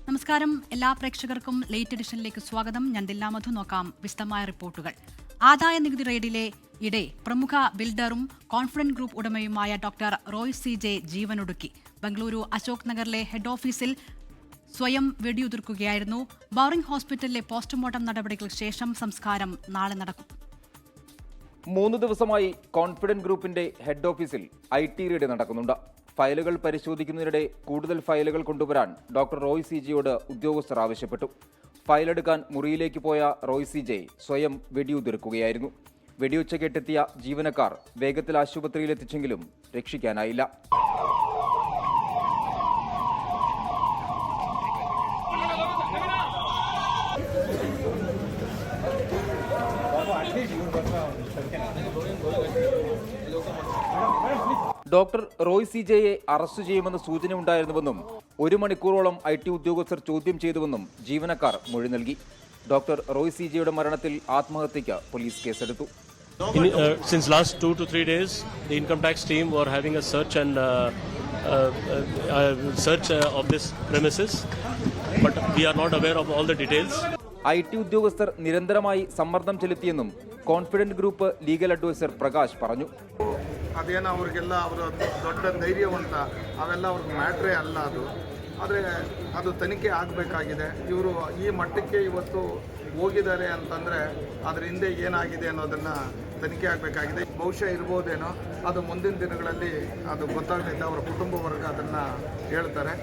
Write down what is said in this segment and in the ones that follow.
നമസ്കാരം. എല്ലാ പ്രേക്ഷകർക്കും ലേറ്റ് എഡിഷനിലേക്ക് സ്വാഗതം. ഞാൻ ദില്ല മധു. നോക്കാം വിശദമായ റിപ്പോർട്ടുകൾ. ആദായ നികുതി റെയ്ഡിലെ പ്രമുഖ ബിൽഡറും കോൺഫിഡന്റ് ഗ്രൂപ്പ് ഉടമയുമായ ഡോക്ടർ റോയ് CJ ജീവനൊടുക്കി. ബംഗളൂരു അശോക് നഗറിലെ ഹെഡ് ഓഫീസിൽ സ്വയം വെടിയുതിർക്കുകയായിരുന്നു. ബൗറിംഗ് ഹോസ്പിറ്റലിലെ പോസ്റ്റ്മോർട്ടം നടപടികൾക്ക് ശേഷം സംസ്കാരം നാളെ നടക്കും. 3 ദിവസമായി കോൺഫിഡന്റ് ഗ്രൂപ്പിന്റെ ഹെഡ് ഓഫീസിൽ IT റെയ്ഡ് നടക്കുന്നുണ്ട്. ഫയലുകൾ പരിശോധിക്കുന്നതിനിടെ കൂടുതൽ ഫയലുകൾ കൊണ്ടുവരാൻ ഡോക്ടർ റോയ് CJയോട് ഉദ്യോഗസ്ഥർ ആവശ്യപ്പെട്ടു. ഫയലെടുക്കാൻ മുറിയിലേക്ക് പോയ റോയ് CJ സ്വയം വെടിയുതിർക്കുകയായിരുന്നു. വെടിയുച്ച കേട്ടെത്തിയ ജീവനക്കാർ വേഗത്തിൽ ആശുപത്രിയിലെത്തിച്ചെങ്കിലും രക്ഷിക്കാനായില്ല. ഡോക്ടർ റോയ് CJയെ അറസ്റ്റ് ചെയ്യുമെന്ന സൂചനയുണ്ടായിരുന്നുവെന്നും 1 മണിക്കൂറോളം IT ഉദ്യോഗസ്ഥർ ചോദ്യം ചെയ്തുവെന്നും ജീവനക്കാർ മൊഴി നൽകി. ഡോക്ടർ റോയ് CJയുടെ മരണത്തിൽ ആത്മഹത്യയ്ക്ക് പോലീസ് കേസെടുത്തു. Since last 2 to 3 days, the income tax team were having a search of this premises, but we are not aware of all the details. IT ಉದ್ಯೋಗಸ್ಥർ ನಿರಂತರമായി ಸಮ್ಮರ್ದಂ ಚೆಲುತ್ತಿಯೆന്നും confident group legal adviser Prakash പറഞ്ഞു. ಅದೇನೋ ಅವರಿಗೆಲ್ಲ ಅವರ ದೊಡ್ಡ ಧೈರ್ಯವಂತ, ಅವೆಲ್ಲ ಅವ್ರಿಗೆ ಮ್ಯಾಟ್ರೇ ಅಲ್ಲ ಆದರೆ ಅದು ತನಿಖೆ ಆಗಬೇಕಾಗಿದೆ. ಇವರು ಈ ಮಟ್ಟಕ್ಕೆ ಇವತ್ತು ಹೋಗಿದ್ದಾರೆ ಅಂತಂದರೆ ಅದರ ಹಿಂದೆ ಏನಾಗಿದೆ ಅನ್ನೋದನ್ನು ತನಿಖೆ ಆಗಬೇಕಾಗಿದೆ. ಬಹುಶಃ ಇರ್ಬೋದೇನೋ, ಅದು ಮುಂದಿನ ದಿನಗಳಲ್ಲಿ ಅದು ಗೊತ್ತಾಗಲಿಲ್ಲ. ಅವರ ಕುಟುಂಬ ವರ್ಗ ಅದನ್ನು ಹೇಳ್ತಾರೆ.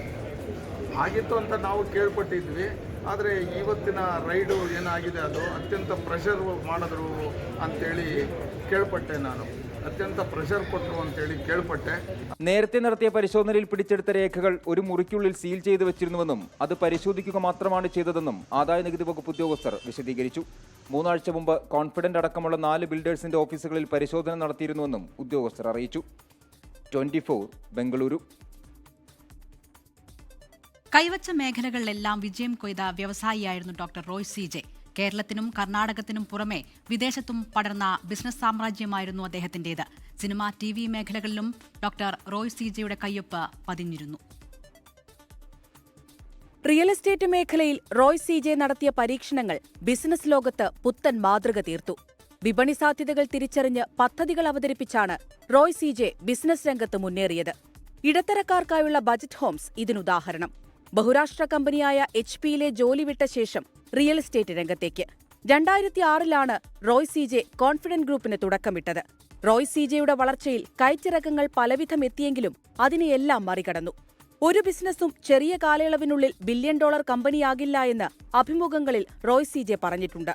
ಆಗಿತ್ತು ಅಂತ ನಾವು ಕೇಳ್ಪಟ್ಟಿದ್ವಿ. ಆದರೆ ಇವತ್ತಿನ ರೈಡು ಏನಾಗಿದೆ ಅದು ಅತ್ಯಂತ ಪ್ರೆಷರ್ ಮಾಡಿದ್ರು ಅಂತೇಳಿ ಕೇಳ್ಪಟ್ಟೆ. ನಾನು അത്യന്ത പ്രഷർ കൊണ്ടു ಅಂತೇಳಿ കേൾപ്പെട്ടെ. നേരത്തെ നടത്തിയ പരിശോധനയിൽ പിടിച്ചെടുത്ത രേഖകൾ ഒരു മുറിക്കുള്ളിൽ സീൽ ചെയ്തു വെച്ചിരുന്നുവെന്നും അത് പരിശോധിക്കുക മാത്രമാണ് ചെയ്തതെന്നും ആദായ നികുതി വകുപ്പ് ഉദ്യോഗസ്ഥർ വിശദീകരിച്ചു. 3 ആഴ്ച മുമ്പ് കോൺഫിഡന്റ് അടക്കമുള്ള 4 ബിൽഡേഴ്സിന്റെ ഓഫീസുകളിൽ പരിശോധന നടത്തിയിരുന്നുവെന്നും ഉദ്യോഗസ്ഥർ അറിയിച്ചു. 24 ബംഗളൂരു. കൈവച്ച മേഖലകളിലെല്ലാം വിജയം കൊയ്ത വ്യവസായിയായിരുന്നു ഡോക്ടർ റോയ് CJ. കേരളത്തിനും കർണാടകത്തിനും പുറമെ വിദേശത്തും പടർന്ന ബിസിനസ് സാമ്രാജ്യമായിരുന്നു അദ്ദേഹത്തിന്റേത്. സിനിമ, TV മേഖലകളിലും ഡോക്ടർ റോയ് CJയുടെ കയ്യൊപ്പ് പതിഞ്ഞിരുന്നു. റിയൽ എസ്റ്റേറ്റ് മേഖലയിൽ റോയ് CJ നടത്തിയ പരീക്ഷണങ്ങൾ ബിസിനസ് ലോകത്ത് പുത്തൻ മാതൃക തീർത്തു. വിപണി സാധ്യതകൾ തിരിച്ചറിഞ്ഞ് പദ്ധതികൾ അവതരിപ്പിച്ചാണ് റോയ് CJ ബിസിനസ് രംഗത്ത് മുന്നേറിയത്. ഇടത്തരക്കാർക്കായുള്ള ബജറ്റ് ഹോംസ് ഇതിനുദാഹരണം. ബഹുരാഷ്ട്ര കമ്പനിയായ HP-യിലെ ജോലി വിട്ട ശേഷം റിയൽ എസ്റ്റേറ്റ് രംഗത്തേക്ക് 2006-ലാണ് റോയ് CJ കോൺഫിഡന്റ് ഗ്രൂപ്പിന് തുടക്കമിട്ടത്. റോയ് CJയുടെ വളർച്ചയിൽ കയറ്റിറക്കങ്ങൾ പലവിധം എത്തിയെങ്കിലും അതിനെയെല്ലാം മറികടന്നു. ഒരു ബിസിനസ്സും ചെറിയ കാലയളവിനുള്ളിൽ $1 ബില്യൺ കമ്പനിയാകില്ല എന്ന് അഭിമുഖങ്ങളിൽ റോയ് CJ പറഞ്ഞിട്ടുണ്ട്.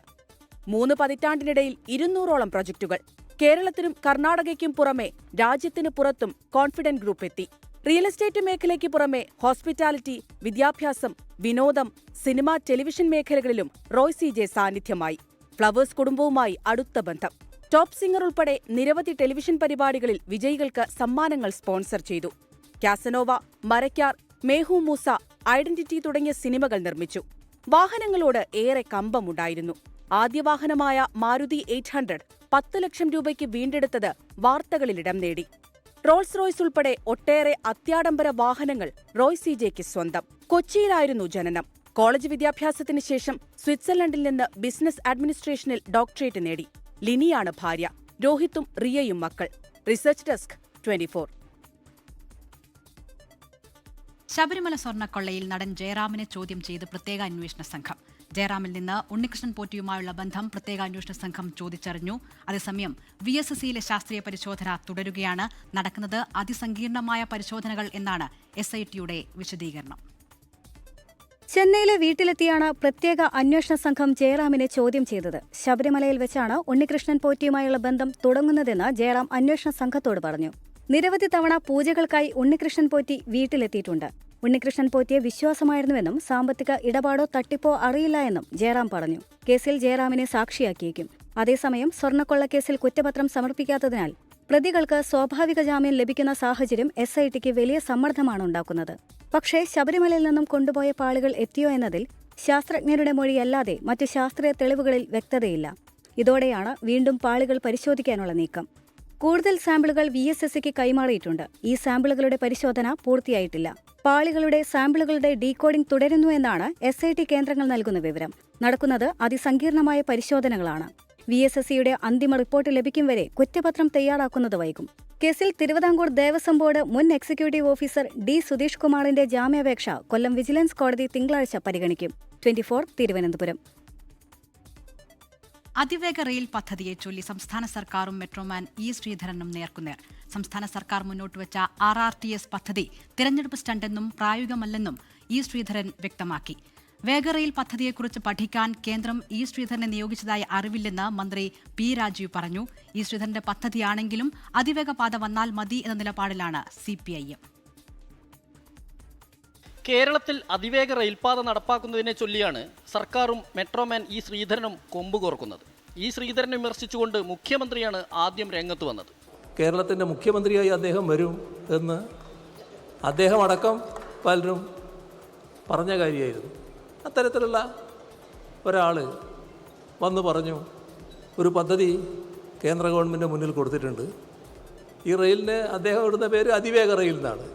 3 പതിറ്റാണ്ടിനിടയിൽ 200ഓളം പ്രൊജക്ടുകൾ. കേരളത്തിനും കർണാടകയ്ക്കും പുറമെ രാജ്യത്തിന് പുറത്തും കോൺഫിഡന്റ് ഗ്രൂപ്പ് എത്തി. റിയൽ എസ്റ്റേറ്റ് മേഖലയ്ക്ക് പുറമെ ഹോസ്പിറ്റാലിറ്റി, വിദ്യാഭ്യാസം, വിനോദം, സിനിമ, ടെലിവിഷൻ മേഖലകളിലും റോയ് CJ സാന്നിധ്യമായി. ഫ്ലവേഴ്സ് കുടുംബവുമായി അടുത്ത ബന്ധം. ടോപ്പ് സിംഗർ ഉൾപ്പെടെ നിരവധി ടെലിവിഷൻ പരിപാടികളിൽ വിജയികൾക്ക് സമ്മാനങ്ങൾ സ്പോൺസർ ചെയ്തു. കാസനോവ, മരക്കാർ, മേഹു മൂസ, ഐഡന്റിറ്റി തുടങ്ങിയ സിനിമകൾ നിർമ്മിച്ചു. വാഹനങ്ങളോട് ഏറെ കമ്പമുണ്ടായിരുന്നു. ആദ്യ വാഹനമായ മാരുതി 800 10 ലക്ഷം രൂപയ്ക്ക് വീണ്ടെടുത്തത് വാർത്തകളിലിടം നേടി. റോൾസ് റോയ്സ് ഉൾപ്പെടെ ഒട്ടേറെ അത്യാഡംബര വാഹനങ്ങൾ റോയ് CJയ്ക്ക് സ്വന്തം. കൊച്ചിയിലായിരുന്നു ജനനം. കോളേജ് വിദ്യാഭ്യാസത്തിന് ശേഷം സ്വിറ്റ്സർലൻഡിൽ നിന്ന് ബിസിനസ് അഡ്മിനിസ്ട്രേഷനിൽ ഡോക്ടറേറ്റ് നേടി. ലിനിയാണ് ഭാര്യ. രോഹിത്തും റിയയും മക്കൾ. Research desk 24. ശബരിമല സ്വർണ്ണക്കൊള്ളയിൽ നടൻ ജയറാമിനെ ചോദ്യം ചെയ്ത് പ്രത്യേക അന്വേഷണ സംഘം. ജയറാമിൽ നിന്ന് ഉണ്ണികൃഷ്ണൻ പോറ്റിയുമായുള്ള ബന്ധം പ്രത്യേക അന്വേഷണ സംഘം ചോദിച്ചറിഞ്ഞു. അതേസമയം VSSCയിലെ ശാസ്ത്രീയ പരിശോധന തുടരുകയാണ്. നടക്കുന്നത് അതിസങ്കീർണമായ പരിശോധനകൾ എന്നാണ് SITയുടെ വിശദീകരണം. ചെന്നൈയിലെ വീട്ടിലെത്തിയാണ് പ്രത്യേക അന്വേഷണ സംഘം ജയറാമിനെ ചോദ്യം ചെയ്തത്. ശബരിമലയിൽ വെച്ചാണ് ഉണ്ണികൃഷ്ണൻ പോറ്റിയുമായുള്ള ബന്ധം തുടങ്ങുന്നതെന്ന് ജയറാം അന്വേഷണ സംഘത്തോട് പറഞ്ഞു. നിരവധി തവണ പൂജകൾക്കായി ഉണ്ണികൃഷ്ണൻ പോറ്റി വീട്ടിലെത്തിയിട്ടുണ്ട്. ഉണ്ണികൃഷ്ണൻ പോറ്റിയെ വിശ്വാസമായിരുന്നുവെന്നും സാമ്പത്തിക ഇടപാടോ തട്ടിപ്പോ അറിയില്ല എന്നും ജയറാം പറഞ്ഞു. കേസിൽ ജയറാമിനെ സാക്ഷിയാക്കിയേക്കും. അതേസമയം സ്വർണ്ണക്കൊള്ളക്കേസിൽ കുറ്റപത്രം സമർപ്പിക്കാത്തതിനാൽ പ്രതികൾക്ക് സ്വാഭാവിക ജാമ്യം ലഭിക്കുന്ന സാഹചര്യം SITക്ക് വലിയ സമ്മർദ്ദമാണ് ഉണ്ടാക്കുന്നത്. പക്ഷേ ശബരിമലയിൽ നിന്നും കൊണ്ടുപോയ പാളികൾ എത്തിയോ എന്നതിൽ ശാസ്ത്രജ്ഞരുടെ മൊഴിയല്ലാതെ മറ്റു ശാസ്ത്രീയ തെളിവുകളിൽ വ്യക്തതയില്ല. ഇതോടെയാണ് വീണ്ടും പാളികൾ പരിശോധിക്കാനുള്ള നീക്കം. കൂടുതൽ സാമ്പിളുകൾ VSSക്ക് കൈമാറിയിട്ടുണ്ട്. ഈ സാമ്പിളുകളുടെ പരിശോധന പൂർത്തിയായിട്ടില്ല. പാളികളുടെ സാമ്പിളുകളുടെ ഡീകോഡിംഗ് തുടരുന്നു എന്നാണ് SIT കേന്ദ്രങ്ങൾ നൽകുന്ന വിവരം. നടക്കുന്നത് അതിസങ്കീർണമായ പരിശോധനകളാണ്. VSSയുടെ അന്തിമ റിപ്പോർട്ട് ലഭിക്കും വരെ കുറ്റപത്രം തയ്യാറാക്കുന്നത് വൈകും. കേസിൽ തിരുവിതാംകൂർ ദേവസ്വം ബോർഡ് മുൻ എക്സിക്യൂട്ടീവ് ഓഫീസർ D. സുധീഷ് കുമാറിന്റെ ജാമ്യാപേക്ഷ കൊല്ലം വിജിലൻസ് കോടതി തിങ്കളാഴ്ച പരിഗണിക്കും. 24 തിരുവനന്തപുരം. അതിവേഗ റെയിൽ പദ്ധതിയെ ചൊല്ലി സംസ്ഥാന സർക്കാരും മെട്രോമാൻ E. ശ്രീധരനും നേർക്കുനേർ. സംസ്ഥാന സർക്കാർ മുന്നോട്ടുവച്ച RRTS പദ്ധതി തിരഞ്ഞെടുപ്പ് സ്റ്റണ്ടെന്നും പ്രായോഗികമല്ലെന്നും E. ശ്രീധരൻ വ്യക്തമാക്കി. വേഗറെയിൽ പദ്ധതിയെക്കുറിച്ച് പഠിക്കാൻ കേന്ദ്രം E. ശ്രീധരനെ നിയോഗിച്ചതായി അറിവില്ലെന്ന് മന്ത്രി P. രാജീവ് പറഞ്ഞു. E. ശ്രീധരന്റെ പദ്ധതിയാണെങ്കിലും അതിവേഗ പാത വന്നാൽ മതി എന്ന നിലപാടിലാണ് CPIM. കേരളത്തിൽ അതിവേഗ റെയിൽപാത നടപ്പാക്കുന്നതിനെ ചൊല്ലിയാണ് സർക്കാരും മെട്രോമാൻ E. ശ്രീധരനും കൊമ്പുകോർക്കുന്നത്. E. ശ്രീധരനെ വിമർശിച്ചുകൊണ്ട് മുഖ്യമന്ത്രിയാണ് ആദ്യം രംഗത്ത് വന്നത്. കേരളത്തിൻ്റെ മുഖ്യമന്ത്രിയായി അദ്ദേഹം വരും എന്ന് അദ്ദേഹം അടക്കം പലരും പറഞ്ഞ കാര്യമായിരുന്നു. അത്തരത്തിലുള്ള ഒരാൾ വന്ന് പറഞ്ഞു, ഒരു പദ്ധതി കേന്ദ്ര ഗവൺമെൻറ് മുന്നിൽ കൊടുത്തിട്ടുണ്ട്, ഈ റെയിലിന് അദ്ദേഹം ഇടുന്ന പേര് അതിവേഗ റെയിൽ എന്നാണ്.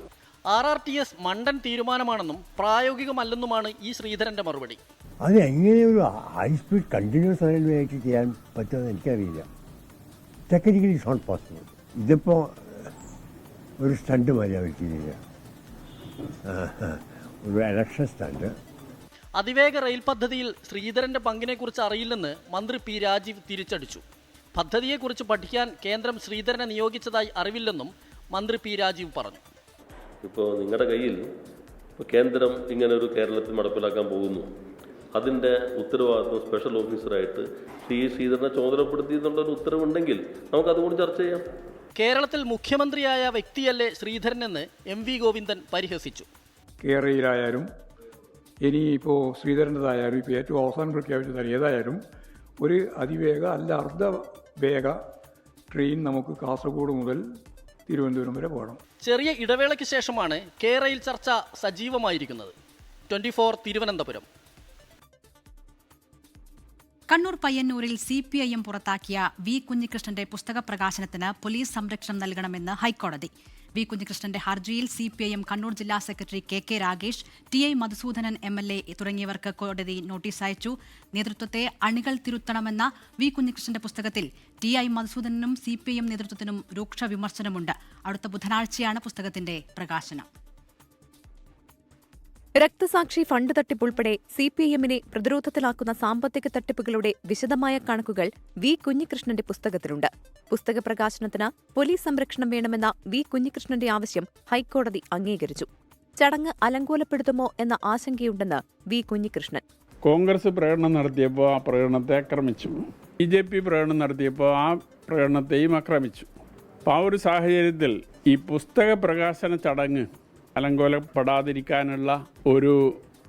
RRTS മണ്ടൻ തീരുമാനമാണെന്നും പ്രായോഗികമല്ലെന്നുമാണ് E. ശ്രീധരന്റെ മറുപടി. അത് എങ്ങനെ ഒരു ഹൈ സ്പീഡ് കണ്ടിന്യൂസ് റെയിൽവേ ആയിട്ട് ചെയ്യാൻ പറ്റുമെന്ന് എനിക്കറിയില്ല. Technically it's not possible. ഇതിപ്പോൾ ഒരു സ്റ്റണ്ട് മാതിരി അവർ ചെയ്തില്ല, ഒരു ഇലക്ഷൻ സ്റ്റണ്ട്. അതിവേഗ റെയിൽ പദ്ധതിയിൽ ശ്രീധരന്റെ പങ്കിനെക്കുറിച്ച് അറിയില്ലെന്ന് മന്ത്രി P. രാജീവ് തിരിച്ചടിച്ചു. പദ്ധതിയെക്കുറിച്ച് പഠിക്കാൻ കേന്ദ്രം ശ്രീധരനെ നിയോഗിച്ചതായി അറിവില്ലെന്നും മന്ത്രി P. രാജീവ് പറഞ്ഞു. ഇപ്പോൾ നിങ്ങളുടെ കയ്യിൽ കേന്ദ്രം ഇങ്ങനൊരു കേരളത്തിൽ നടപ്പിലാക്കാൻ പോകുന്നു, അതിൻ്റെ ഉത്തരവാദിത്വം സ്പെഷ്യൽ ഓഫീസറായിട്ട് ശ്രീധരനെ ചുമതലപ്പെടുത്തിയെന്നുള്ളൊരു ഉത്തരവുണ്ടെങ്കിൽ നമുക്കതുകൂടി ചർച്ച ചെയ്യാം. കേരളത്തിൽ മുഖ്യമന്ത്രിയായ വ്യക്തിയല്ലേ ശ്രീധരനെന്ന് MV ഗോവിന്ദൻ പരിഹസിച്ചു. കേരളയിലായാലും ഇനിയിപ്പോൾ ശ്രീധരൻ്റെതായാലും ഇപ്പോൾ ഏറ്റവും അവസാനം പ്രഖ്യാപിച്ചത് ഏതായാലും ഒരു അതിവേഗ അല്ല അർദ്ധവേഗ ട്രെയിൻ നമുക്ക് കാസർഗോഡ് മുതൽ തിരുവനന്തപുരം വരെ പോകണം. ചെറിയ ഇടവേളയ്ക്ക് ശേഷമാണ് കേരളയിൽ ചർച്ച സജീവമായിരിക്കുന്നത്. 24 തിരുവനന്തപുരം. കണ്ണൂർ പയ്യന്നൂരിൽ CPIM പുറത്താക്കിയ V. കുഞ്ഞികൃഷ്ണന്റെ പുസ്തക പ്രകാശനത്തിന് പോലീസ് സംരക്ഷണം നൽകണമെന്ന് ഹൈക്കോടതി. V. കുഞ്ഞികൃഷ്ണന്റെ ഹർജിയിൽ CPIM കണ്ണൂർ ജില്ലാ secretary KK Ragesh, TI Madhusoodanan MLA തുടങ്ങിയവർക്ക് കോടതി നോട്ടീസ് അയച്ചു. നേതൃത്വത്തെ അണികൾ തിരുത്തണമെന്ന V. കുഞ്ഞികൃഷ്ണന്റെ പുസ്തകത്തിൽ TI മധുസൂദനനും CPIM നേതൃത്വത്തിനും രൂക്ഷ വിമർശനമുണ്ട്. അടുത്ത ബുധനാഴ്ചയാണ് പുസ്തകത്തിന്റെ പ്രകാശനം. രക്തസാക്ഷി ഫണ്ട് തട്ടിപ്പുൾപ്പെടെ CPIMനെ പ്രതിരോധത്തിലാക്കുന്ന സാമ്പത്തിക തട്ടിപ്പുകളുടെ വിശദമായ കണക്കുകൾ V. കുഞ്ഞികൃഷ്ണന്റെ പുസ്തകത്തിലുണ്ട്. പുസ്തക പ്രകാശനത്തിന് പോലീസ് സംരക്ഷണം വേണമെന്ന V. കുഞ്ഞികൃഷ്ണന്റെ ആവശ്യം ഹൈക്കോടതി അംഗീകരിച്ചു. ചടങ്ങ് അലങ്കോലപ്പെടുത്തുമോ എന്ന ആശങ്കയുണ്ടെന്ന് V. കുഞ്ഞികൃഷ്ണൻ. കോൺഗ്രസ് പ്രകടനം നടത്തിയപ്പോൾ ആ പ്രകടനത്തെ ആക്രമിച്ചു, BJP പ്രകടനം നടത്തിയപ്പോൾ ആ പ്രകടനത്തെയും ആക്രമിച്ചു. അപ്പോൾ ആ ഒരു സാഹചര്യത്തിൽ ഈ പുസ്തക പ്രകാശന ചടങ്ങ് അലങ്കോലപ്പെടാതിരിക്കാനുള്ള ഒരു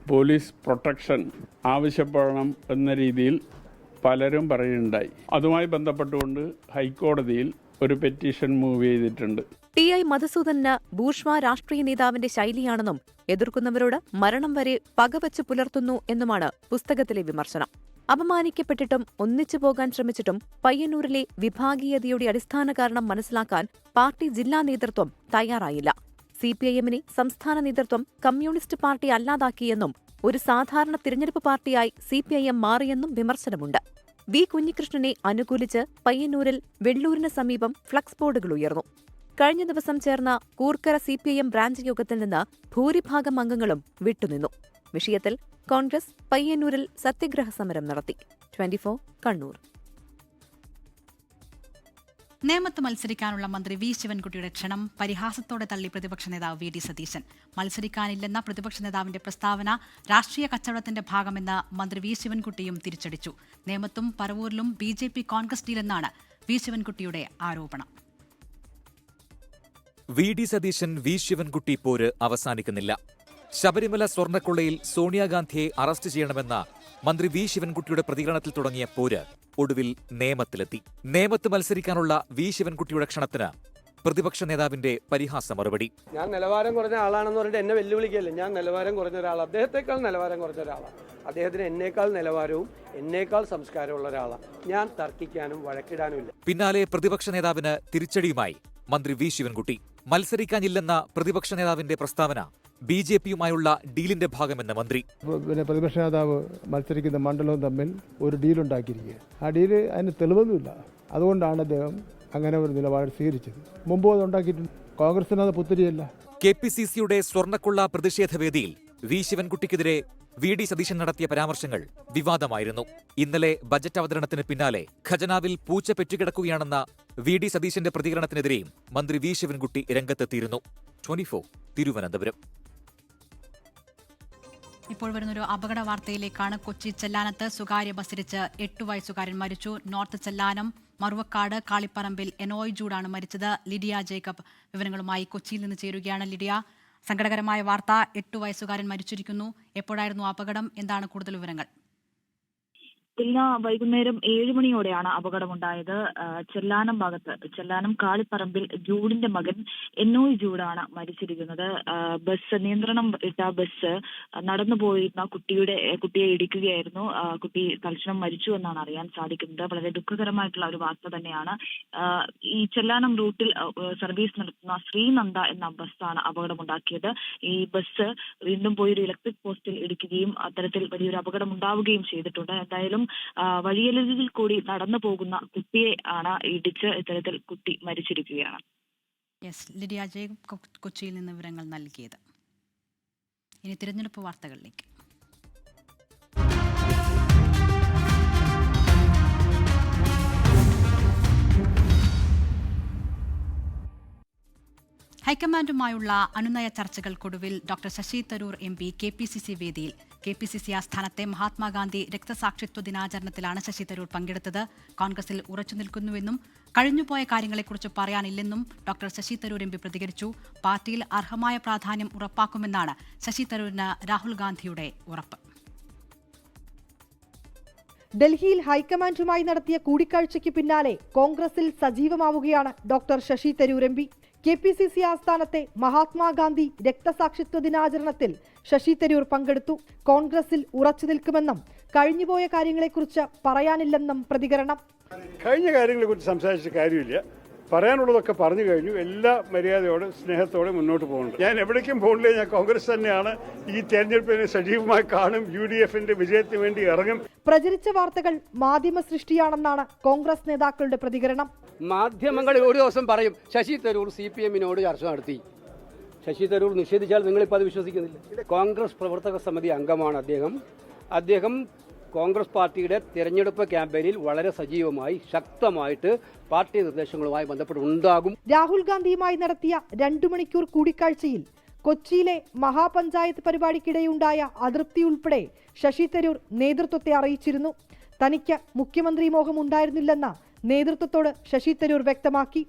പോലീസ് പ്രൊട്ടക്ഷൻ ആവശ്യപ്പെടണം എന്ന രീതിയിൽ പലരും പറയുന്നുണ്ടായി. അതുമായി ബന്ധപ്പെട്ടുകൊണ്ട് ഹൈക്കോടതിയിൽ ഒരു പെറ്റീഷൻ മൂവ് ചെയ്തിട്ടുണ്ട്. TI മധുസൂദനന് ബൂർഷ്വാ രാഷ്ട്രീയ നേതാവിന്റെ ശൈലിയാണെന്നും എതിർക്കുന്നവരോട് മരണം വരെ പകവച്ച് പുലർത്തുന്നു എന്നുമാണ് പുസ്തകത്തിലെ വിമർശനം. അപമാനിക്കപ്പെട്ടിട്ടും ഒന്നിച്ചു പോകാൻ ശ്രമിച്ചിട്ടും പയ്യന്നൂരിലെ വിഭാഗീയതയുടെ അടിസ്ഥാന കാരണം മനസ്സിലാക്കാൻ പാർട്ടി ജില്ലാ നേതൃത്വം തയ്യാറായില്ല. CPIMനെ സംസ്ഥാന നേതൃത്വം കമ്മ്യൂണിസ്റ്റ് പാർട്ടി അല്ലാതാക്കിയെന്നും ഒരു സാധാരണ തിരഞ്ഞെടുപ്പ് പാർട്ടിയായി CPIM മാറിയെന്നും വിമർശനമുണ്ട്. V. കുഞ്ഞികൃഷ്ണനെ അനുകൂലിച്ച് പയ്യന്നൂരിൽ വെള്ളൂരിന് സമീപം ഫ്ലക്സ് ബോർഡുകൾ ഉയർന്നു. കഴിഞ്ഞ ദിവസം ചേർന്ന കൂർക്കര CPIM ബ്രാഞ്ച് യോഗത്തിൽ നിന്ന് ഭൂരിഭാഗം അംഗങ്ങളും വിട്ടുനിന്നു. വിഷയത്തിൽ കോൺഗ്രസ് പയ്യന്നൂരിൽ സത്യഗ്രഹ സമരം നടത്തി. 24 കണ്ണൂർ. നേമത്ത് മത്സരിക്കാനുള്ള മന്ത്രി V. ശിവൻകുട്ടിയുടെ ക്ഷണം പരിഹാസത്തോടെ തള്ളി പ്രതിപക്ഷ നേതാവ് VD സതീശൻ. മത്സരിക്കാനില്ലെന്ന പ്രതിപക്ഷ നേതാവിന്റെ പ്രസ്താവന രാഷ്ട്രീയ കച്ചവടത്തിന്റെ ഭാഗമെന്ന് മന്ത്രി V. ശിവൻകുട്ടിയും തിരിച്ചടിച്ചു. നേമത്തും പറവൂരിലും BJP കോൺഗ്രസ് ഡീലെന്നാണ് V. ശിവൻകുട്ടിയുടെ ആരോപണം. VD Satheesan V. ശിവൻകുട്ടി പോര് അവസാനിക്കുന്നില്ല. ശബരിമല സ്വർണ്ണക്കൊള്ളയിൽ സോണിയാഗാന്ധിയെ അറസ്റ്റ് ചെയ്യണമെന്ന മന്ത്രി V. ശിവൻകുട്ടിയുടെ പ്രതികരണത്തിൽ തുടങ്ങിയ പോര് ഒടുവിൽ നേമത്തിലെത്തി. നേമത്ത് മത്സരിക്കാനുള്ള V. ശിവൻകുട്ടിയുടെ ക്ഷണത്തിന് പ്രതിപക്ഷ നേതാവിന്റെ പരിഹാസ മറുപടി. ഞാൻ നിലവാരം കുറഞ്ഞ ആളാണെന്ന് പറഞ്ഞിട്ട് എന്നെ വെല്ലുവിളിക്കുകയല്ലേ. ഞാൻ നിലവാരം കുറഞ്ഞ ഒരാൾ, അദ്ദേഹത്തെക്കാൾ നിലവാരം കുറഞ്ഞ ഒരാളാണ്. അദ്ദേഹത്തിന് എന്നേക്കാൾ നിലവാരവും എന്നേക്കാൾ സംസ്കാരമുള്ള ഒരാളാണ്. ഞാൻ തർക്കിക്കാനും വഴക്കിടാനുമില്ല. പിന്നാലെ പ്രതിപക്ഷ നേതാവിന് തിരിച്ചടിയുമായി മന്ത്രി വി ശിവൻകുട്ടി. മത്സരിക്കാനില്ലെന്ന പ്രതിപക്ഷ നേതാവിന്റെ പ്രസ്താവന BJPയുമായുള്ള ഡീലിന്റെ ഭാഗമെന്ന് മന്ത്രി. പ്രതിപക്ഷ നേതാവ് മത്സരിക്കുന്ന മണ്ഡലവും തമ്മിൽ ഒരു ഡീലുണ്ടാക്കിയിരിക്കുക. ആ ഡീല് അതിന് തെളിവൊന്നുമില്ല. അതുകൊണ്ടാണ് അദ്ദേഹം അങ്ങനെ ഒരു നിലപാട് സ്വീകരിച്ചത്. മുമ്പ് അത് ഉണ്ടാക്കിയിട്ടുണ്ട്. കോൺഗ്രസിന് അത് പുത്തിരിയല്ല. KPCCയുടെ സ്വർണ്ണക്കൊള്ള പ്രതിഷേധ വേദിയിൽ വി ശിവൻകുട്ടിക്കെതിരെ VD സതീശൻ നടത്തിയ പരാമർശങ്ങൾ വിവാദമായിരുന്നു. ഇന്നലെ ബജറ്റ് അവതരണത്തിന് പിന്നാലെ ഖജനാവിൽ പൂച്ച പെറ്റുകിടക്കുകയാണെന്ന VD സതീശന്റെ പ്രതികരണത്തിനെതിരെയും മന്ത്രി വി ശിവൻകുട്ടി രംഗത്തെത്തിയിരുന്നു. 24 തിരുവനന്തപുരം. ഇപ്പോൾ വരുന്നൊരു അപകട വാർത്തയിലേക്കാണ്. കൊച്ചി ചെല്ലാനത്ത് സ്വകാര്യ ബസ്സിടിച്ച് 8 വയസ്സുകാരൻ മരിച്ചു. നോർത്ത് ചെല്ലാനം മറുവക്കാട് കാളിപ്പറമ്പിൽ എനോയ് ജൂഡാണ് മരിച്ചത്. ലിഡിയ ജേക്കബ് വിവരങ്ങളുമായി കൊച്ചിയിൽ നിന്ന് ചേരുകയാണ്. ലിഡിയ, സങ്കടകരമായ വാർത്ത, 8 വയസ്സുകാരൻ മരിച്ചിരിക്കുന്നു. എപ്പോഴായിരുന്നു അപകടം? എന്താണ് കൂടുതൽ വിവരങ്ങൾ? ഇന്ന് വൈകുന്നേരം 7 മണിയോടെയാണ് അപകടമുണ്ടായത്. ചെല്ലാനം ഭാഗത്ത്, ചെല്ലാനം കാളിപ്പറമ്പിൽ ജൂഡിന്റെ മകൻ എന്നോയ് ജൂഡാണ് മരിച്ചിരിക്കുന്നത്. ബസ് നിയന്ത്രണം ഇട്ട ബസ് നടന്നു പോയിരുന്ന കുട്ടിയെ ഇടിക്കുകയായിരുന്നു. കുട്ടി തൽക്ഷണം മരിച്ചു എന്നാണ് അറിയാൻ സാധിക്കുന്നത്. വളരെ ദുഃഖകരമായിട്ടുള്ള ഒരു വാർത്ത തന്നെയാണ്. ഈ ചെല്ലാനം റൂട്ടിൽ സർവീസ് നടത്തുന്ന ശ്രീനന്ദ എന്ന ബസ്സാണ് അപകടമുണ്ടാക്കിയത്. ഈ ബസ് വീണ്ടും പോയി ഒരു ഇലക്ട്രിക് പോസ്റ്റിൽ ഇടിക്കുകയും അത്തരത്തിൽ വലിയൊരു അപകടം ഉണ്ടാവുകയും ചെയ്തിട്ടുണ്ട്. എന്തായാലും വഴിയരികിൽ കൂടി നടന്നു പോകുന്ന കുട്ടിയെ ആണ് ഇടിച്ച് ഇത്തരത്തിൽ കുട്ടി മരിച്ചിരിക്കുകയാണ്. ലിഡിയ ജേക്കബ് കൊച്ചിയിൽ നിന്ന് വിവരങ്ങൾ നൽകിയത്. ഇനി തിരഞ്ഞെടുപ്പ് വാർത്തകളിലേക്ക്. ഹൈക്കമാൻഡുമായുള്ള അനുനയ ചർച്ചകൾക്കൊടുവിൽ doctor Shashi Tharoor MP KPCC വേദിയിൽ. KPCC ആസ്ഥാനത്തെ മഹാത്മാഗാന്ധി രക്തസാക്ഷിത്വ ദിനാചരണത്തിലാണ് ശശി തരൂർ പങ്കെടുത്തത്. കോൺഗ്രസിൽ ഉറച്ചു നിൽക്കുന്നുവെന്നും കഴിഞ്ഞുപോയ കാര്യങ്ങളെക്കുറിച്ച് പറയാനില്ലെന്നും ഡോക്ടർ ശശി തരൂർ MP പ്രതികരിച്ചു. പാർട്ടിയിൽ അർഹമായ പ്രാധാന്യം ഉറപ്പാക്കുമെന്നാണ് ശശി തരൂരിന് രാഹുൽ ഗാന്ധിയുടെ ഉറപ്പ്. ഡൽഹിയിൽ ഹൈക്കമാൻഡുമായി നടത്തിയ കൂടിക്കാഴ്ചയ്ക്ക് പിന്നാലെ കോൺഗ്രസിൽ സജീവമാവുകയാണ് doctor Shashi Tharoor MP. KPCC ആസ്ഥാനത്തെ മഹാത്മാഗാന്ധി രക്തസാക്ഷിത്വ ദിനാചരണത്തിൽ ശശി തരൂർ പങ്കെടുത്തു. കോൺഗ്രസിൽ ഉറച്ചു നിൽക്കുമെന്നും കഴിഞ്ഞുപോയ കാര്യങ്ങളെക്കുറിച്ച് പറയാനില്ലെന്നും പ്രതികരണം. കഴിഞ്ഞ കാര്യങ്ങളെക്കുറിച്ച് സംസാരിച്ച കാര്യമില്ല. പറയാനുള്ളതൊക്കെ പറഞ്ഞു കഴിഞ്ഞു. എല്ലാ മര്യാദയോടെ സ്നേഹത്തോടെ മുന്നോട്ട് പോകുന്നുണ്ട്. ഞാൻ എവിടേക്കും പോകില്ല. ഞാൻ കോൺഗ്രസ് തന്നെയാണ്. ഈ തെരഞ്ഞെടുപ്പിനെ സജീവമായി കാണും. UDFന്റെ വിജയത്തിന് വേണ്ടി ഇറങ്ങും. പ്രചരിച്ച വാർത്തകൾ മാധ്യമ സൃഷ്ടിയാണെന്നാണ് കോൺഗ്രസ് നേതാക്കളുടെ പ്രതികരണം. മാധ്യമങ്ങൾ ഒരു ദിവസം പറയും ശശി തരൂർ CPMനോട് ചർച്ച നടത്തി. ശശി തരൂർ നിഷേധിച്ചാൽ നിങ്ങളിപ്പോൾ അത് വിശ്വസിക്കുന്നില്ല. കോൺഗ്രസ് പ്രവർത്തക സമിതി അംഗമാണ് അദ്ദേഹം കോൺഗ്രസ് പാർട്ടിയുടെ തെരഞ്ഞെടുപ്പ് ക്യാമ്പയിനിൽ വളരെ സജീവമായി ശക്തമായിട്ട് പാർട്ടി നിർദ്ദേശങ്ങളുമായി ബന്ധപ്പെട്ടുണ്ടാകും. രാഹുൽ ഗാന്ധിയുമായി നടത്തിയ 2 മണിക്കൂർ കൂടിക്കാഴ്ചയിൽ കൊച്ചിയിലെ മഹാപഞ്ചായത്ത് പരിപാടിക്കിടെയുണ്ടായ അതൃപ്തി ഉൾപ്പെടെ ശശി തരൂർ നേതൃത്വത്തെ അറിയിച്ചിരുന്നു. തനിക്ക് മുഖ്യമന്ത്രി മോഹം ഉണ്ടായിരുന്നില്ലെന്ന നേതൃത്വത്തോട് ശശി തരൂർ വ്യക്തമാക്കി.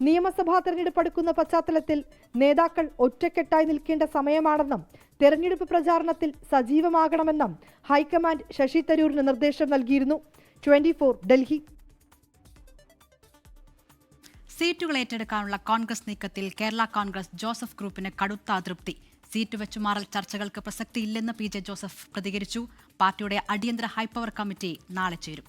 നിയമസഭാ തെരഞ്ഞെടുപ്പ് അടുക്കുന്ന പശ്ചാത്തലത്തിൽ നേതാക്കൾ ഒറ്റക്കെട്ടായി നിൽക്കേണ്ട സമയമാണെന്നും തെരഞ്ഞെടുപ്പ് പ്രചാരണത്തിൽ സജീവമാകണമെന്നും ഹൈക്കമാൻഡ് ശശി തരൂരിന് നിർദ്ദേശം നൽകിയിരുന്നു. 24 ഡൽഹി. സീറ്റുകൾ ഏറ്റെടുക്കാനുള്ള കോൺഗ്രസ് നീക്കത്തിൽ കേരള കോൺഗ്രസ് ജോസഫ് ഗ്രൂപ്പിന് കടുത്ത അതൃപ്തി. സീറ്റ് വെച്ചുമാറൽ ചർച്ചകൾക്ക് പ്രസക്തിയില്ലെന്ന് PJ ജോസഫ് പ്രതികരിച്ചു. പാർട്ടിയുടെ അടിയന്തര ഹൈപ്പവർ കമ്മിറ്റി നാളെ ചേരും.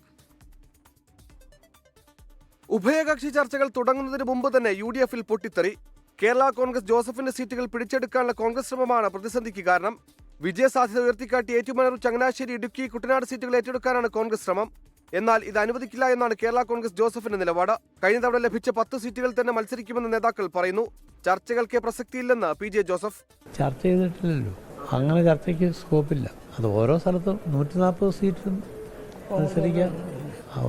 ഉഭയകക്ഷി ചർച്ചകൾ തുടങ്ങുന്നതിന് മുമ്പ് തന്നെ UDFൽ പൊട്ടിത്തെറി. കേരള കോൺഗ്രസ് ജോസഫിന്റെ സീറ്റുകൾ പിടിച്ചെടുക്കാനുള്ള കോൺഗ്രസ് ശ്രമമാണ് പ്രതിസന്ധിക്ക് കാരണം. വിജയസാധ്യത ഉയർത്തിക്കാട്ടി ഏറ്റുമാനൂർ, ചങ്ങനാശ്ശേരി, ഇടുക്കി, കുട്ടനാട് സീറ്റുകൾ ഏറ്റെടുക്കാനാണ് കോൺഗ്രസ് ശ്രമം. എന്നാൽ ഇത് അനുവദിക്കില്ല എന്നാണ് കേരള കോൺഗ്രസ് ജോസഫിന്റെ നിലപാട്. കഴിഞ്ഞ തവണ ലഭിച്ച 10 സീറ്റുകൾ തന്നെ മത്സരിക്കുമെന്ന് നേതാക്കൾ പറയുന്നു. ചർച്ചകൾക്ക് പ്രസക്തിയില്ലെന്ന് PJ ജോസഫ്. ചർച്ച ചെയ്തിട്ടില്ലല്ലോ, അങ്ങനെ ചർച്ചയ്ക്ക് സ്കോപ്പില്ല. അത് ഓരോ സ്ഥലത്തും 140 സീറ്റും മത്സരിക്കാൻ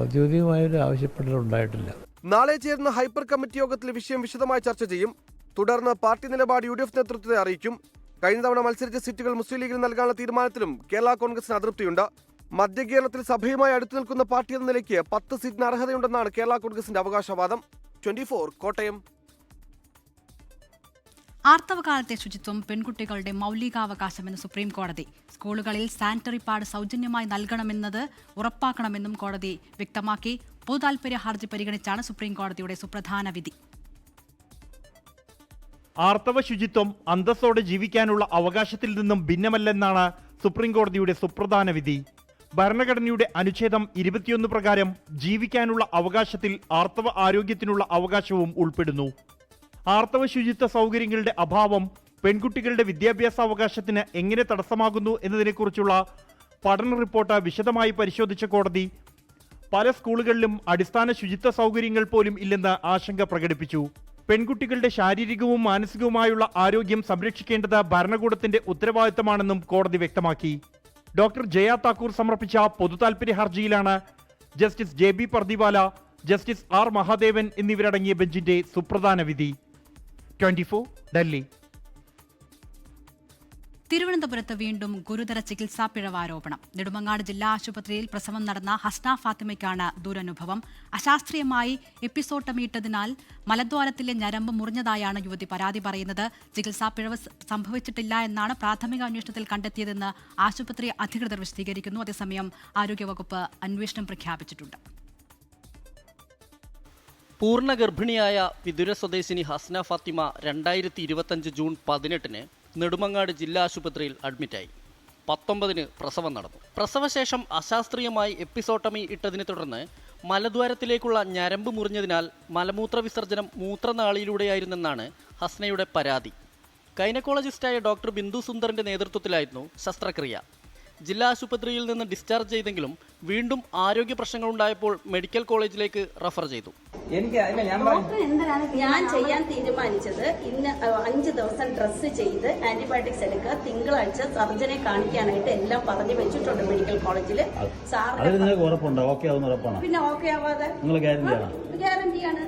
ഔദ്യോഗികമായൊരു ആവശ്യപ്പെടലുണ്ടായിട്ടില്ല. നാളെ ചേരുന്ന ഹൈപ്പർ കമ്മിറ്റി യോഗത്തിൽ വിഷയം വിശദമായി ചർച്ച ചെയ്യും. തുടർന്ന് പാർട്ടി നിലപാട് UDF നേതൃത്വത്തെ അറിയിക്കും. കഴിഞ്ഞ തവണ മത്സരിച്ച സീറ്റുകൾ മുസ്ലിം ലീഗിന് നൽകാനുള്ള തീരുമാനത്തിലും കേരള കോൺഗ്രസിന് അതൃപ്തിയുണ്ട്. മധ്യ കേരളത്തിൽ സഭയുമായി അടുത്തു നിൽക്കുന്ന പാർട്ടി എന്ന നിലയ്ക്ക് 10 സീറ്റിന് അർഹതയുണ്ടെന്നാണ് കേരള കോൺഗ്രസിന്റെ അവകാശവാദം. 24 കോട്ടയം. ആർത്തവകാലത്തെ ശുചിത്വം പെൺകുട്ടികളുടെ മൗലികാവകാശമെന്ന് സുപ്രീം കോടതി. സ്കൂളുകളിൽ സാനിറ്ററി പാഡ് സൗജന്യമായി നൽകണമെന്നത് ഉറപ്പാക്കണമെന്നും കോടതി വ്യക്തമാക്കി. പൊതുതാൽപര്യ ഹർജി പരിഗണിച്ചാണ് സുപ്രീം കോടതിയുടെ സുപ്രധാന വിധി. ആർത്തവ ശുചിത്വം അന്തസ്സോടെ ജീവിക്കാനുള്ള അവകാശത്തിൽ നിന്നും ഭിന്നമല്ലെന്നാണ് സുപ്രീംകോടതിയുടെ സുപ്രധാന വിധി. ഭരണഘടനയുടെ അനുച്ഛേദം 21 പ്രകാരം ജീവിക്കാനുള്ള അവകാശത്തിൽ ആർത്തവ ആരോഗ്യത്തിനുള്ള അവകാശവും ഉൾപ്പെടുന്നു. ആർത്തവ ശുചിത്വ സൗകര്യങ്ങളുടെ അഭാവം പെൺകുട്ടികളുടെ വിദ്യാഭ്യാസ അവകാശത്തിന് എങ്ങനെ തടസ്സമാകുന്നു എന്നതിനെക്കുറിച്ചുള്ള പഠന റിപ്പോർട്ട് വിശദമായി പരിശോധിച്ച കോടതി പല സ്കൂളുകളിലും അടിസ്ഥാന ശുചിത്വ സൗകര്യങ്ങൾ പോലും ഇല്ലെന്ന് ആശങ്ക പ്രകടിപ്പിച്ചു. പെൺകുട്ടികളുടെ ശാരീരികവും മാനസികവുമായുള്ള ആരോഗ്യം സംരക്ഷിക്കേണ്ടത് ഭരണകൂടത്തിന്റെ ഉത്തരവാദിത്തമാണെന്നും കോടതി വ്യക്തമാക്കി. ഡോക്ടർ ജയ താക്കൂർ സമർപ്പിച്ച പൊതുതാൽപര്യ ഹർജിയിലാണ് justice JB Pardiwala, justice R Mahadevan എന്നിവരടങ്ങിയ ബെഞ്ചിന്റെ സുപ്രധാന വിധി. 24 ഡൽഹി. തിരുവനന്തപുരത്ത് വീണ്ടും ഗുരുതര ചികിത്സാ പിഴവാരോപണം. നെടുമങ്ങാട് ജില്ലാ ആശുപത്രിയിൽ പ്രസവം നടന്ന ഹസ്ന ഫാത്തിമയ്ക്കാണ് ദുരനുഭവം. അശാസ്ത്രീയമായി എപ്പിസോട്ടമി ഇട്ടതിനാൽ മലദ്വാരത്തിലെ ഞരമ്പ് മുറിഞ്ഞതായാണ് യുവതി പരാതി പറയുന്നത്. ചികിത്സാ പിഴവ് സംഭവിച്ചിട്ടില്ല എന്നാണ് പ്രാഥമിക അന്വേഷണത്തിൽ കണ്ടെത്തിയതെന്ന് ആശുപത്രി അധികൃതർ വിശദീകരിക്കുന്നു. അതേസമയം ആരോഗ്യവകുപ്പ് അന്വേഷണം പ്രഖ്യാപിച്ചിട്ടുണ്ട്. പൂർണ്ണ ഗർഭിണിയായ വിതുര സ്വദേശിനി ഹസ്ന ഫാത്തിമ 2025 ജൂൺ 18-ന് നെടുമങ്ങാട് ജില്ലാ ആശുപത്രിയിൽ അഡ്മിറ്റായി. 19-ന് പ്രസവം നടന്നു. പ്രസവശേഷം അശാസ്ത്രീയമായി എപ്പിസോട്ടമി ഇട്ടതിനെ തുടർന്ന് മലദ്വാരത്തിലേക്കുള്ള ഞരമ്പ് മുറിഞ്ഞതിനാൽ മലമൂത്ര വിസർജനം മൂത്രനാളിയിലൂടെയായിരുന്നെന്നാണ് ഹസ്നയുടെ പരാതി. ഗൈനക്കോളജിസ്റ്റായ ഡോക്ടർ ബിന്ദു സുന്ദറിന്റെ നേതൃത്വത്തിലായിരുന്നു ശസ്ത്രക്രിയ. ജില്ലാ ആശുപത്രിയിൽ നിന്ന് ഡിസ്ചാർജ് ചെയ്തെങ്കിലും വീണ്ടും ആരോഗ്യ പ്രശ്നങ്ങളുണ്ടായപ്പോൾ മെഡിക്കൽ കോളേജിലേക്ക് റഫർ ചെയ്തു. ഞാൻ ചെയ്യാൻ തീരുമാനിച്ചത് ഇന്ന് 5 ദിവസം ഡ്രസ്സ് ചെയ്ത് ആന്റിബയോട്ടിക്സ് എടുക്കുക, തിങ്കളാഴ്ച സർജനെ കാണിക്കാനായിട്ട് എല്ലാം പറഞ്ഞു വെച്ചിട്ടുണ്ട് മെഡിക്കൽ കോളേജിൽ. പിന്നെ ഓക്കെ ആവാതെ ഗ്യാരണ്ടിയാണ്.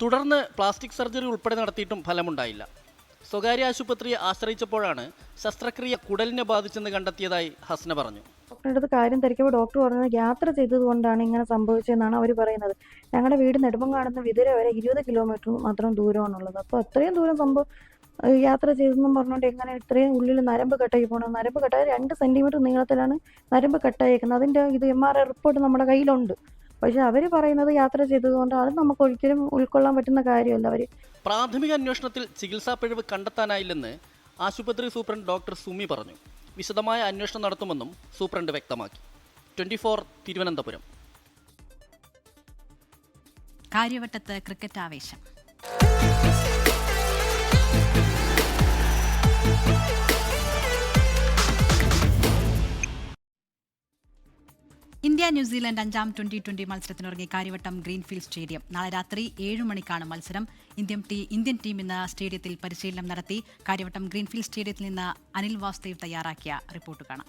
തുടർന്ന് പ്ലാസ്റ്റിക് സർജറി ഉൾപ്പെടെ നടത്തിയിട്ടും ഫലമുണ്ടായില്ല. സ്വകാര്യ ആശുപത്രിയെ ആശ്രയിച്ചപ്പോഴാണ് ശസ്ത്രക്രിയ കുടലിനെ ബാധിച്ചെന്ന് കണ്ടെത്തിയതായി ഹസ്ന പറഞ്ഞു. ഡോക്ടറുടെ അടുത്ത് കാര്യം തിരക്കുമ്പോൾ ഡോക്ടർ പറഞ്ഞത് യാത്ര ചെയ്തതുകൊണ്ടാണ് ഇങ്ങനെ സംഭവിച്ചതെന്നാണ് അവർ പറയുന്നത്. ഞങ്ങളുടെ വീട് നെടുമങ്ങാടുന്ന് വിതുര വരെ 20 കിലോമീറ്റർ മാത്രം ദൂരമാണുള്ളത്. അപ്പോൾ അത്രയും ദൂരം യാത്ര ചെയ്തെന്നും പറഞ്ഞുകൊണ്ട് എങ്ങനെ ഇത്രയും ഉള്ളിൽ നരമ്പ് കട്ടായി പോകണം? നരമ്പ് കട്ടായി 2 സെന്റിമീറ്റർ നീളത്തിലാണ് നരമ്പ് കട്ടായേക്കുന്നത്. അതിന്റെ MRI റിപ്പോർട്ട് നമ്മുടെ കയ്യിലുണ്ട്. പക്ഷെ അവർ പറയുന്നത് യാത്ര ചെയ്തതുകൊണ്ട് അത് നമുക്ക് ഒരിക്കലും ഉൾക്കൊള്ളാൻ പറ്റുന്ന കാര്യമല്ല. അവർ പ്രാഥമിക അന്വേഷണത്തിൽ ചികിത്സാ പിഴവ് കണ്ടെത്താനായില്ലെന്ന് ആശുപത്രി സൂപ്രണ്ട് ഡോക്ടർ സുമി പറഞ്ഞു. വിശദമായ അന്വേഷണം നടത്തുമെന്നും സൂപ്രണ്ട് വ്യക്തമാക്കി. 24 തിരുവനന്തപുരം. കാര്യവട്ടത്ത് ക്രിക്കറ്റ് ആവേശം. ഇന്ത്യ ന്യൂസിലൻഡ് 5ാം T20 മത്സരത്തിനിറങ്ങി കാര്യവട്ടം ഗ്രീൻഫീൽഡ് സ്റ്റേഡിയം. നാളെ രാത്രി 7 മണിക്കാണ് മത്സരം. ഇന്ത്യൻ ടീം ഇന്ന് സ്റ്റേഡിയത്തിൽ പരിശീലനം നടത്തി. കാര്യവട്ടം ഗ്രീൻഫീൽഡ് സ്റ്റേഡിയത്തിൽ നിന്ന് അനിൽ വാസുദേവ് തയ്യാറാക്കിയ റിപ്പോർട്ട് കാണാം.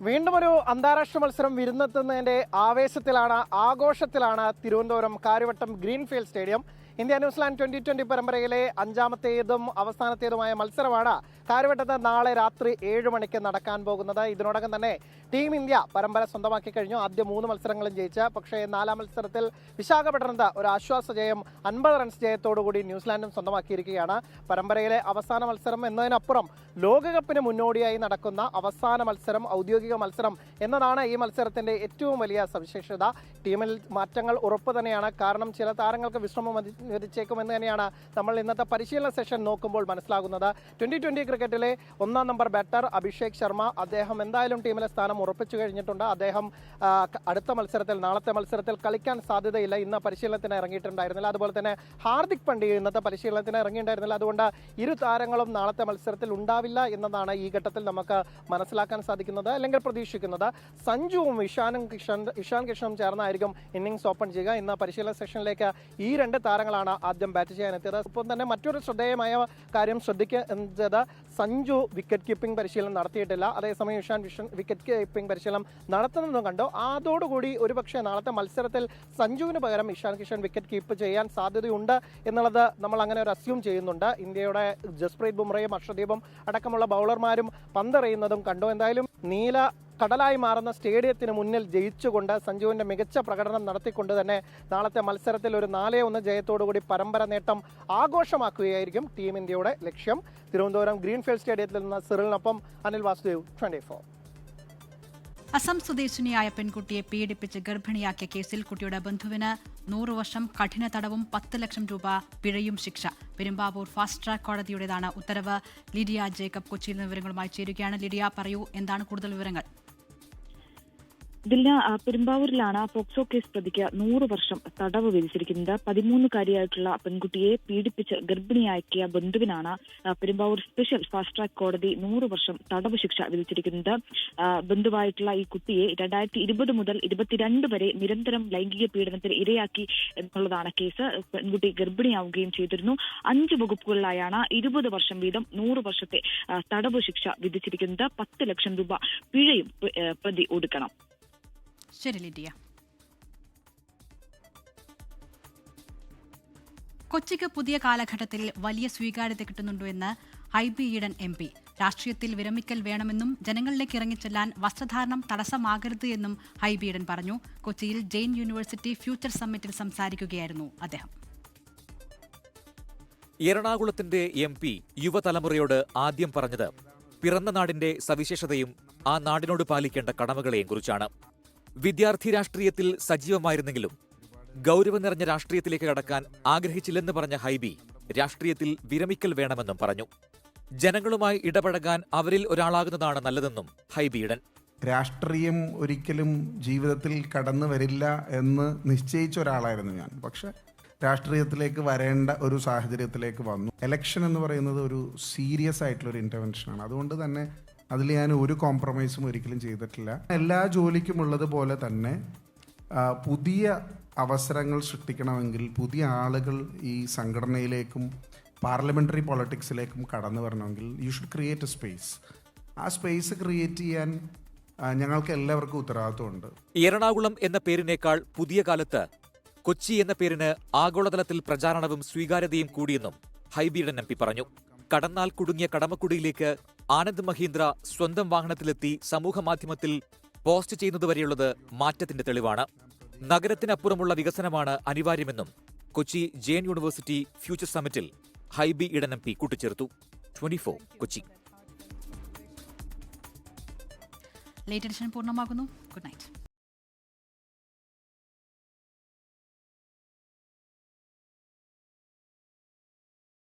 വീണ്ടും ഒരു അന്താരാഷ്ട്ര മത്സരം വിരുന്നെത്തുന്നതിന്റെ ആവേശത്തിലാണ്, ആഘോഷത്തിലാണ് Thiruvananthapuram Karyavattom Greenfield Stadium. India New Zealand 2020 പരമ്പരയിലെ 5ാമത്തേതും അവസാനത്തേതുമായ മത്സരമാണ് കാര്യവട്ടത്ത് നാളെ രാത്രി 7 മണിക്ക് നടക്കാൻ പോകുന്നത്. ഇതിനോടകം തന്നെ ടീം ഇന്ത്യ പരമ്പര സ്വന്തമാക്കി കഴിഞ്ഞു. ആദ്യ 3 മത്സരങ്ങളും ജയിച്ച, പക്ഷേ 4ാം മത്സരത്തിൽ വിശാഖപട്ടണത്ത് ഒരു ആശ്വാസ ജയം 50 റൺസ് ജയത്തോടുകൂടി ന്യൂസിലാൻഡും സ്വന്തമാക്കിയിരിക്കുകയാണ്. പരമ്പരയിലെ അവസാന മത്സരം എന്നതിനപ്പുറം ലോകകപ്പിന് മുന്നോടിയായി നടക്കുന്ന അവസാന മത്സരം, ഔദ്യോഗിക മത്സരം എന്നതാണ് ഈ മത്സരത്തിന്റെ ഏറ്റവും വലിയ സവിശേഷത. ടീമിൽ മാറ്റങ്ങൾ ഉറപ്പ് തന്നെയാണ്. കാരണം ചില താരങ്ങൾക്ക് വിശ്രമം വരിച്ചേക്കുമെന്ന് തന്നെയാണ് നമ്മൾ ഇന്നത്തെ പരിശീലന സെഷൻ നോക്കുമ്പോൾ മനസ്സിലാകുന്നത്. 2020 ക്രിക്കറ്റിലെ 1ാം നമ്പർ ബാറ്റർ അഭിഷേക് ശർമ്മ, അദ്ദേഹം എന്തായാലും ടീമിലെ സ്ഥാനം ഉറപ്പിച്ചു കഴിഞ്ഞിട്ടുണ്ട്. അദ്ദേഹം അടുത്ത മത്സരത്തിൽ, നാളത്തെ മത്സരത്തിൽ കളിക്കാൻ സാധ്യതയില്ല. ഇന്ന് പരിശീലനത്തിന് ഇറങ്ങിയിട്ടുണ്ടായിരുന്നില്ല. അതുപോലെ തന്നെ ഹാർദിക് പാണ്ഡ്യ ഇന്നത്തെ പരിശീലനത്തിന് ഇറങ്ങിയിട്ടുണ്ടായിരുന്നില്ല. അതുകൊണ്ട് ഇരു താരങ്ങളും നാളത്തെ മത്സരത്തിൽ ഉണ്ടാവില്ല എന്നതാണ് ഈ ഘട്ടത്തിൽ നമുക്ക് മനസ്സിലാക്കാൻ സാധിക്കുന്നത്, അല്ലെങ്കിൽ പ്രതീക്ഷിക്കുന്നത്. സഞ്ജുവും ഇഷാൻ കിഷനും ചേർന്നായിരിക്കും ഇന്നിംഗ്സ് ഓപ്പൺ ചെയ്യുക. ഇന്ന് പരിശീലന സെഷനിലേക്ക് ഈ 2 താരങ്ങളാണ് ആദ്യം ബാറ്റ് ചെയ്യാനെത്തിയത്. ഒപ്പം തന്നെ മറ്റൊരു ശ്രദ്ധേയമായ കാര്യം ശ്രദ്ധിക്കുന്നത്, സഞ്ജു വിക്കറ്റ് കീപ്പിംഗ് പരിശീലനം നടത്തിയിട്ടില്ല. അതേസമയം ഇഷാൻ വിക്കറ്റ് കീപ്പിംഗ് പരിശീലനം നടത്തുന്നതും കണ്ടു. അതോടുകൂടി ഒരുപക്ഷെ നാളത്തെ മത്സരത്തിൽ സഞ്ജുവിന് പകരം ഇഷാൻ കിഷൻ വിക്കറ്റ് കീപ്പ് ചെയ്യാൻ സാധ്യതയുണ്ട് എന്നുള്ളത് നമ്മൾ അങ്ങനെ ഒരു അസ്യൂം ചെയ്യുന്നുണ്ട്. ഇന്ത്യയുടെ ജസ്പ്രീത് ബുംറയും അർഷദീപും അടക്കമുള്ള ബൗളർമാരും പന്തെറിയുന്നതും കണ്ടു. എന്തായാലും നീല കടലായി മാറുന്ന സ്റ്റേഡിയത്തിന് മുന്നിൽ ജയിച്ചുകൊണ്ട് സഞ്ജുവിന്റെ മികച്ച പ്രകടനം നടത്തിക്കൊണ്ട് തന്നെ നാളത്തെ മത്സരത്തിൽ ഒരു 4-1 ജയത്തോടുകൂടി പരമ്പര നേട്ടം ആഘോഷമാക്കുകയായിരിക്കും ടീം ഇന്ത്യയുടെ ലക്ഷ്യം. തിരുവനന്തപുരം ഗ്രീൻഫീൽഡ് സ്റ്റേഡിയത്തിൽ നിന്ന് സിറിലിനൊപ്പം അനിൽ വാസുദേവ്, 24. അസം സ്വദേശിനിയായ പെൺകുട്ടിയെ പീഡിപ്പിച്ച് ഗർഭിണിയാക്കിയ കേസിൽ കുട്ടിയുടെ ബന്ധുവിന് 100 വർഷം കഠിന തടവും 10 ലക്ഷം രൂപ പിഴയും ശിക്ഷ. പെരുമ്പാവൂർ ഫാസ്റ്റ് ട്രാക്ക് കോടതിയുടേതാണ് ഉത്തരവ്. ലിഡിയ ജേക്കബ് കൊച്ചിയിൽ നിന്ന് വിവരങ്ങളുമായി ചേരുകയാണ്. ലിഡിയ, പറയൂ, എന്താണ് കൂടുതൽ വിവരങ്ങൾ? ദിൽന, പെരുമ്പാവൂരിലാണ് പോക്സോ കേസ് പ്രതിക്ക് 100 വർഷം തടവ് വിധിച്ചിരിക്കുന്നത്. 13-കാരിയായിട്ടുള്ള പെൺകുട്ടിയെ പീഡിപ്പിച്ച് ഗർഭിണിയാക്കിയ ബന്ധുവിനാണ് പെരുമ്പാവൂർ സ്പെഷ്യൽ ഫാസ്റ്റ് ട്രാക്ക് കോടതി 100 വർഷം തടവ് ശിക്ഷ വിധിച്ചിരിക്കുന്നത്. ബന്ധുവായിട്ടുള്ള ഈ കുട്ടിയെ 2020 മുതൽ 22 വരെ നിരന്തരം ലൈംഗിക പീഡനത്തിന് ഇരയാക്കി എന്നുള്ളതാണ് കേസ്. പെൺകുട്ടി ഗർഭിണിയാവുകയും ചെയ്തിരുന്നു. 5 വകുപ്പുകളിലായാണ് 20 വർഷം വീതം 100 വർഷത്തെ തടവ് ശിക്ഷ വിധിച്ചിരിക്കുന്നത്. 10 ലക്ഷം രൂപ പിഴയും പ്രതി ഒടുക്കണം. ശരി ലിഡിയ. കൊച്ചിക്ക് പുതിയ കാലഘട്ടത്തിൽ വലിയ സ്വീകാര്യത കിട്ടുന്നുണ്ടോ എന്ന് ഹൈബി ഈഡൻ MP. രാഷ്ട്രീയത്തിൽ വിരമിക്കൽ വേണമെന്നും ജനങ്ങളിലേക്ക് ഇറങ്ങിച്ചെല്ലാൻ വസ്ത്രധാരണം തടസ്സമാകരുത് എന്നും ഹൈബി ഈഡൻ പറഞ്ഞു. കൊച്ചിയിൽ ജെയിൻ യൂണിവേഴ്സിറ്റി ഫ്യൂച്ചർ സമ്മിറ്റിൽ സംസാരിക്കുകയായിരുന്നു അദ്ദേഹം. എറണാകുളത്തിന്റെ MP യുവതലമുറയോട് ആദ്യം പറഞ്ഞത് പിറന്ന നാടിന്റെ സവിശേഷതയും ആ നാടിനോട് പാലിക്കേണ്ട കടമകളെയും കുറിച്ചാണ്. വിദ്യാർത്ഥി രാഷ്ട്രീയത്തിൽ സജീവമായിരുന്നെങ്കിലും ഗൗരവം നിറഞ്ഞ രാഷ്ട്രീയത്തിലേക്ക് കടക്കാൻ ആഗ്രഹിച്ചില്ലെന്ന് പറഞ്ഞ ഹൈബി രാഷ്ട്രീയത്തിൽ വിരമിക്കൽ വേണമെന്നും പറഞ്ഞു. ജനങ്ങളുമായി ഇടപഴകാൻ അവരിൽ ഒരാളാകുന്നതാണ് നല്ലതെന്നും ഹൈബി ഈഡൻ. രാഷ്ട്രീയം ഒരിക്കലും ജീവിതത്തിൽ കടന്നു വരില്ല എന്ന് നിശ്ചയിച്ച ഒരാളായിരുന്നു ഞാൻ. പക്ഷെ രാഷ്ട്രീയത്തിലേക്ക് വരേണ്ട ഒരു സാഹചര്യത്തിലേക്ക് വന്നു. എലക്ഷൻ എന്ന് പറയുന്നത് ഒരു സീരിയസ് ആയിട്ടുള്ള ഒരു ഇന്റർവെൻഷനാണ്. അതുകൊണ്ട് തന്നെ അതിൽ ഞാൻ ഒരു കോംപ്രമൈസും ഒരിക്കലും ചെയ്തിട്ടില്ല. എല്ലാ ജോലിക്കും ഉള്ളതുപോലെ തന്നെ പുതിയ അവസരങ്ങൾ സൃഷ്ടിക്കണമെങ്കിൽ പുതിയ ആളുകൾ ഈ സംഘടനയിലേക്കും പാർലമെന്ററി പൊളിറ്റിക്സിലേക്കും കടന്നു വരണമെങ്കിൽ you should create A space. ആ സ്പേസ് ക്രിയേറ്റ് ചെയ്യാൻ ഞങ്ങൾക്ക് എല്ലാവർക്കും ഉത്തരവാദിത്വമുണ്ട്. എറണാകുളം എന്ന പേരിനേക്കാൾ പുതിയ കാലത്ത് കൊച്ചി എന്ന പേരിന് ആഗോളതലത്തിൽ പ്രചാരണവും സ്വീകാര്യതയും കൂടിയെന്നും ഹൈബി ഈഡൻ MP പറഞ്ഞു. കടന്നാൽ കുടുങ്ങിയ കടമക്കുടിയിലേക്ക് ആനന്ദ് മഹീന്ദ്ര സ്വന്തം വാഹനത്തിലെത്തി സമൂഹമാധ്യമത്തിൽ പോസ്റ്റ് ചെയ്യുന്നതുവരെയുള്ളത് മാറ്റത്തിന്റെ തെളിവാണ്. നഗരത്തിനപ്പുറമുള്ള വികസനമാണ് അനിവാര്യമെന്നും കൊച്ചി ജെയിൻ യൂണിവേഴ്സിറ്റി ഫ്യൂച്ചർ സമ്മിറ്റിൽ ഹൈബി ഈഡൻ MP കൂട്ടിച്ചേർത്തു. 24 കൊച്ചി. ലേറ്റ് എഡിഷൻ പൂർണ്ണമാകുന്നു. Good night.